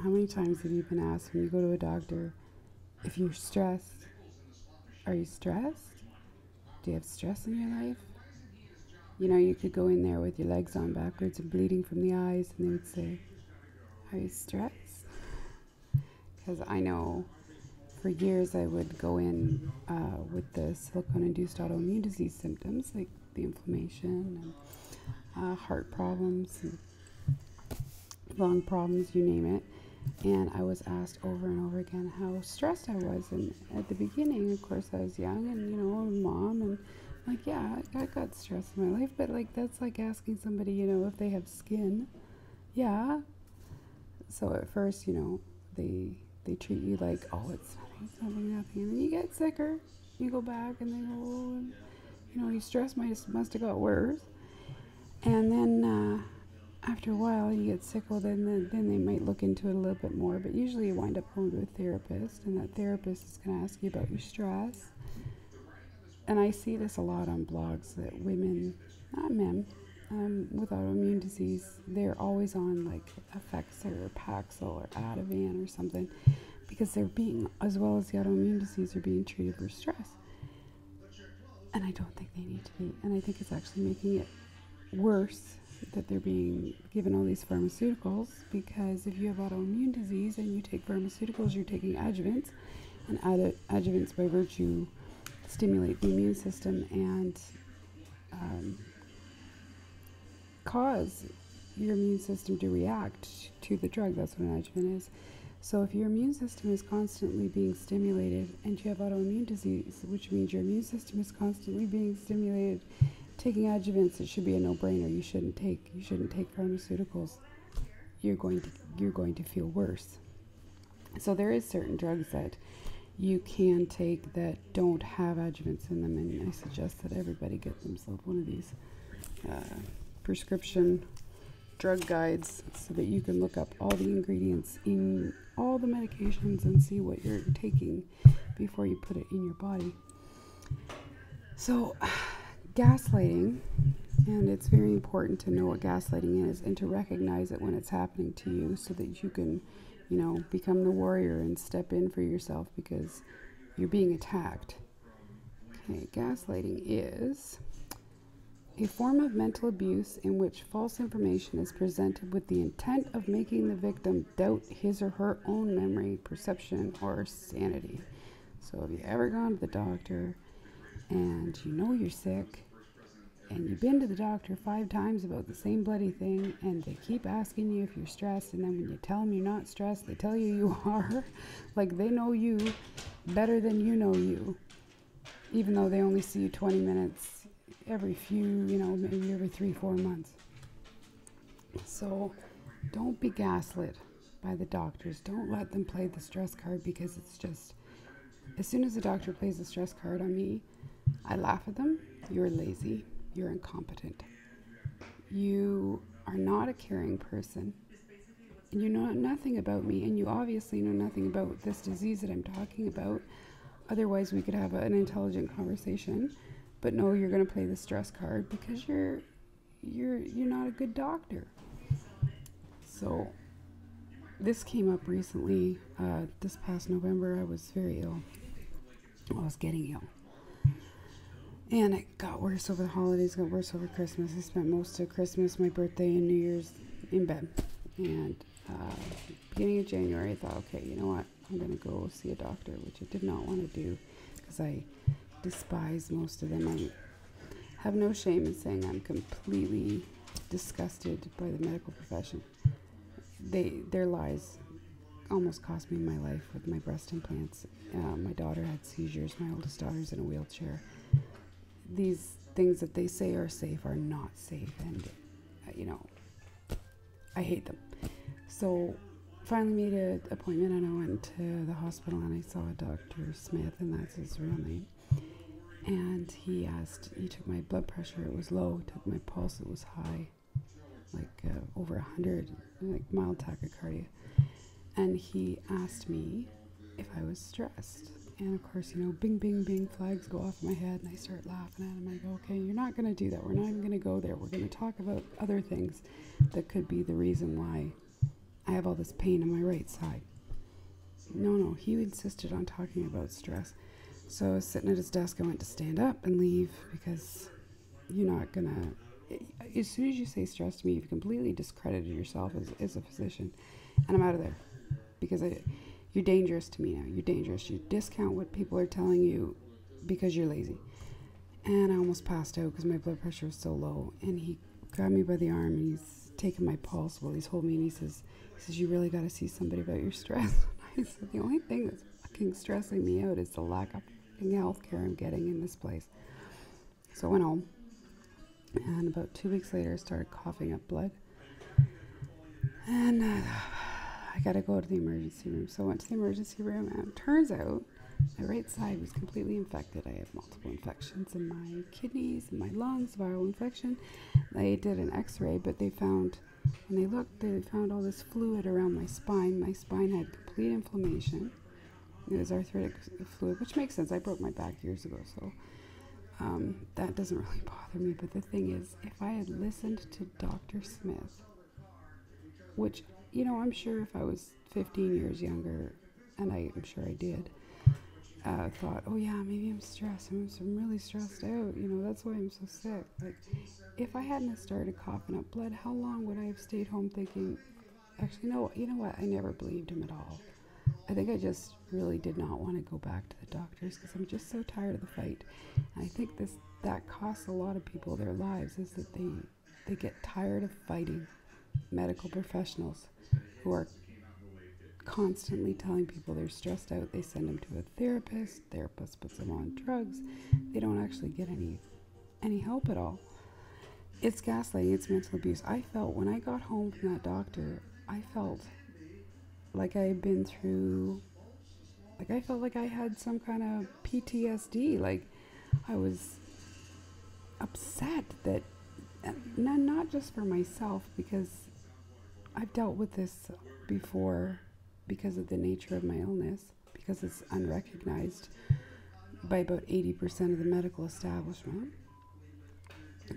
How many times have you been asked when you go to a doctor, if you're stressed, are you stressed? Do you have stress in your life? You know, you could go in there with your legs on backwards and bleeding from the eyes, and they would say, are you stressed? Because I know for years I would go in with the silicone-induced autoimmune disease symptoms, like the inflammation and heart problems and lung problems, you name it. And I was asked over and over again how stressed I was. And at the beginning, of course, I was young and, mom. And like, yeah, I got stress in my life. But like, that's like asking somebody, if they have skin. Yeah. So at first, they treat you like, oh, it's nothing. And then you get sicker. You go back and they go, oh, and, your stress must have got worse. And then after a while you get sick, well then they might look into it a little bit more, but usually you wind up going to a therapist, and that therapist is going to ask you about your stress. And I see this a lot on blogs, that women, not men, with autoimmune disease, they're always on like Effexor or Paxil or Ativan or something, because they're being, as well as the autoimmune disease, are being treated for stress. And I don't think they need to be, and I think it's actually making it worse that they're being given all these pharmaceuticals, because if you have autoimmune disease and you take pharmaceuticals, you're taking adjuvants, and adjuvants by virtue stimulate the immune system and cause your immune system to react to the drug. That's what an adjuvant is. So if your immune system is constantly being stimulated and you have autoimmune disease, which means your immune system is constantly being stimulated, taking adjuvants, it should be a no-brainer. You shouldn't take pharmaceuticals. You're going to feel worse. So there is certain drugs that you can take that don't have adjuvants in them, and I suggest that everybody get themselves one of these prescription drug guides so that you can look up all the ingredients in all the medications and see what you're taking before you put it in your body. So gaslighting, and it's very important to know what gaslighting is and to recognize it when it's happening to you, so that you can, become the warrior and step in for yourself, because you're being attacked. Okay, gaslighting is a form of mental abuse in which false information is presented with the intent of making the victim doubt his or her own memory, perception, or sanity. So have you ever gone to the doctor and you're sick, and you've been to the doctor 5 times about the same bloody thing, and they keep asking you if you're stressed, and then when you tell them you're not stressed, they tell you you are. Like, they know you better than you know you, even though they only see you 20 minutes every few, maybe every 3-4 months. So don't be gaslit by the doctors. Don't let them play the stress card, because it's just, as soon as the doctor plays the stress card on me, I laugh at them. You're lazy. You're incompetent. You are not a caring person. And you know nothing about me, and you obviously know nothing about this disease that I'm talking about. Otherwise, we could have an intelligent conversation. But no, you're going to play the stress card because you're not a good doctor. So this came up recently. This past November, I was very ill. I was getting ill. And it got worse over the holidays, got worse over Christmas. I spent most of Christmas, my birthday, and New Year's in bed. And beginning of January, I thought, okay, you know what? I'm going to go see a doctor, which I did not want to do because I despise most of them. I have no shame in saying I'm completely disgusted by the medical profession. Their lies almost cost me my life with my breast implants. My daughter had seizures. My oldest daughter's in a wheelchair. These things that they say are safe are not safe, and I hate them. So finally made an appointment, and I went to the hospital, and I saw Dr. Smith, and that's his real name. And he took my blood pressure, it was low, took my pulse, it was high, like over 100, like mild tachycardia. And he asked me if I was stressed. And of course, bing, bing, bing, flags go off in my head, and I start laughing at him. I go, okay, you're not going to do that. We're not even going to go there. We're going to talk about other things that could be the reason why I have all this pain on my right side. No, he insisted on talking about stress. So I was sitting at his desk. I went to stand up and leave because you're not gonna, as soon as you say stress to me, you've completely discredited yourself as a physician, and I'm out of there because you're dangerous to me now. You're dangerous. You discount what people are telling you because you're lazy. And I almost passed out because my blood pressure was so low. And he grabbed me by the arm and he's taking my pulse while he's holding me, and he says, you really got to see somebody about your stress. I said, the only thing that's fucking stressing me out is the lack of health care I'm getting in this place. So I went home, and about 2 weeks later I started coughing up blood, and I got to go to the emergency room. So I went to the emergency room, and it turns out my right side was completely infected. I have multiple infections in my kidneys, in my lungs, viral infection. They did an x-ray, but they found, when they looked, they found all this fluid around my spine. My spine had complete inflammation. It was arthritic fluid, which makes sense. I broke my back years ago, so that doesn't really bother me. But the thing is, if I had listened to Dr. Smith, which, I'm sure if I was 15 years younger, and I'm sure I did, thought, oh yeah, maybe I'm stressed. I'm really stressed out. That's why I'm so sick. Like, if I hadn't started coughing up blood, how long would I have stayed home thinking, actually, no, you know what? I never believed him at all. I think I just really did not want to go back to the doctors because I'm just so tired of the fight. And I think that costs a lot of people their lives, is that they get tired of fighting medical professionals who are constantly telling people they're stressed out. They send them to a therapist puts them on drugs. They don't actually get any help at all. It's gaslighting, it's mental abuse. I felt when I got home from that doctor, I felt like I had been through, like I felt like I had some kind of PTSD. Like I was upset that, not just for myself, because I've dealt with this before because of the nature of my illness, because it's unrecognized by about 80% of the medical establishment.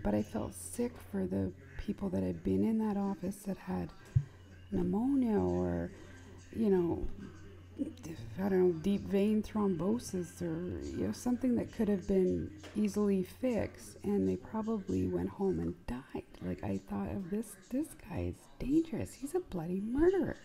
But I felt sick for the people that had been in that office that had pneumonia or, I don't know, deep vein thrombosis or, something that could have been easily fixed, and they probably went home and died. Like, I thought of this guy is dangerous. He's a bloody murderer.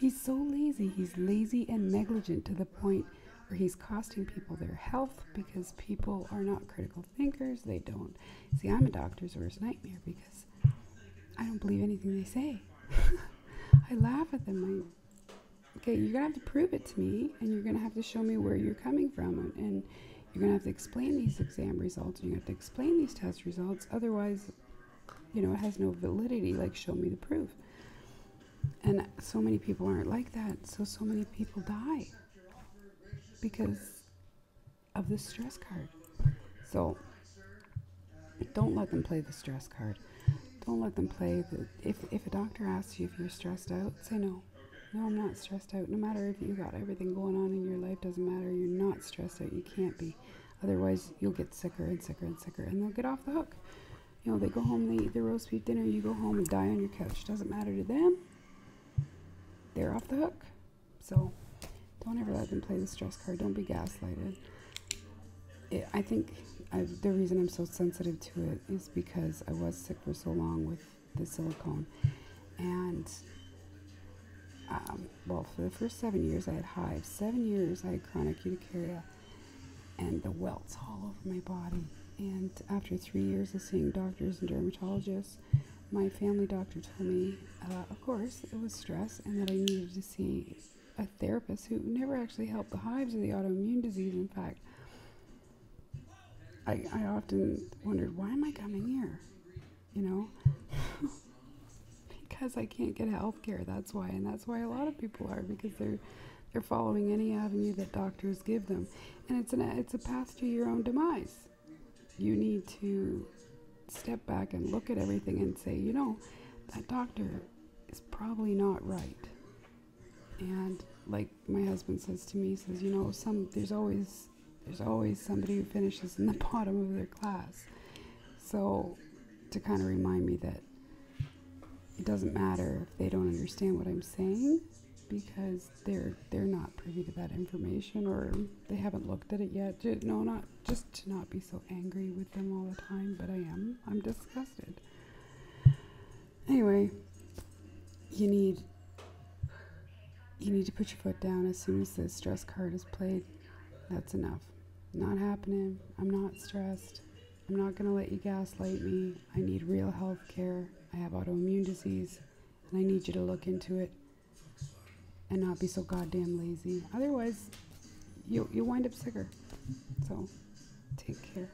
He's so lazy. He's lazy and negligent to the point where he's costing people their health because people are not critical thinkers. They don't. See, I'm a doctor's worst nightmare because I don't believe anything they say. I laugh at them. Okay, you're going to have to prove it to me, and you're going to have to show me where you're coming from, and you're going to have to explain these exam results, and you have to explain these test results. Otherwise, it has no validity. Like, show me the proof. And so many people aren't like that. So many people die because of the stress card. So don't let them play the stress card. Don't let them play if a doctor asks you if you're stressed out, say no. No, I'm not stressed out. No matter if you got everything going on in your life, doesn't matter. You're not stressed out. You can't be. Otherwise, you'll get sicker and sicker and sicker, and they'll get off the hook. They go home, they eat their roast beef dinner, you go home and die on your couch. Doesn't matter to them. They're off the hook. So don't ever let them play the stress card. Don't be gaslighted. I think the reason I'm so sensitive to it is because I was sick for so long with the silicone. And, for the first 7 years I had hives. 7 years I had chronic urticaria and the welts all over my body. And after 3 years of seeing doctors and dermatologists, my family doctor told me, of course, it was stress and that I needed to see a therapist who never actually helped the hives or the autoimmune disease. In fact, I often wondered, why am I coming here? Because I can't get health care. That's why. And that's why a lot of people are, because they're following any avenue that doctors give them. And it's a path to your own demise. You need to step back and look at everything and say, that doctor is probably not right. And like my husband says to me, there's always somebody who finishes in the bottom of their class. So to kind of remind me that it doesn't matter if they don't understand what I'm saying, because they're not privy to that information, or they haven't looked at it yet. Not just to not be so angry with them all the time, but I'm disgusted. Anyway, you need to put your foot down as soon as the stress card is played. That's enough. Not happening. I'm not stressed. I'm not going to let you gaslight me. I need real health care. I have autoimmune disease, and I need you to look into it and not be so goddamn lazy. Otherwise, you'll wind up sicker. So, take care.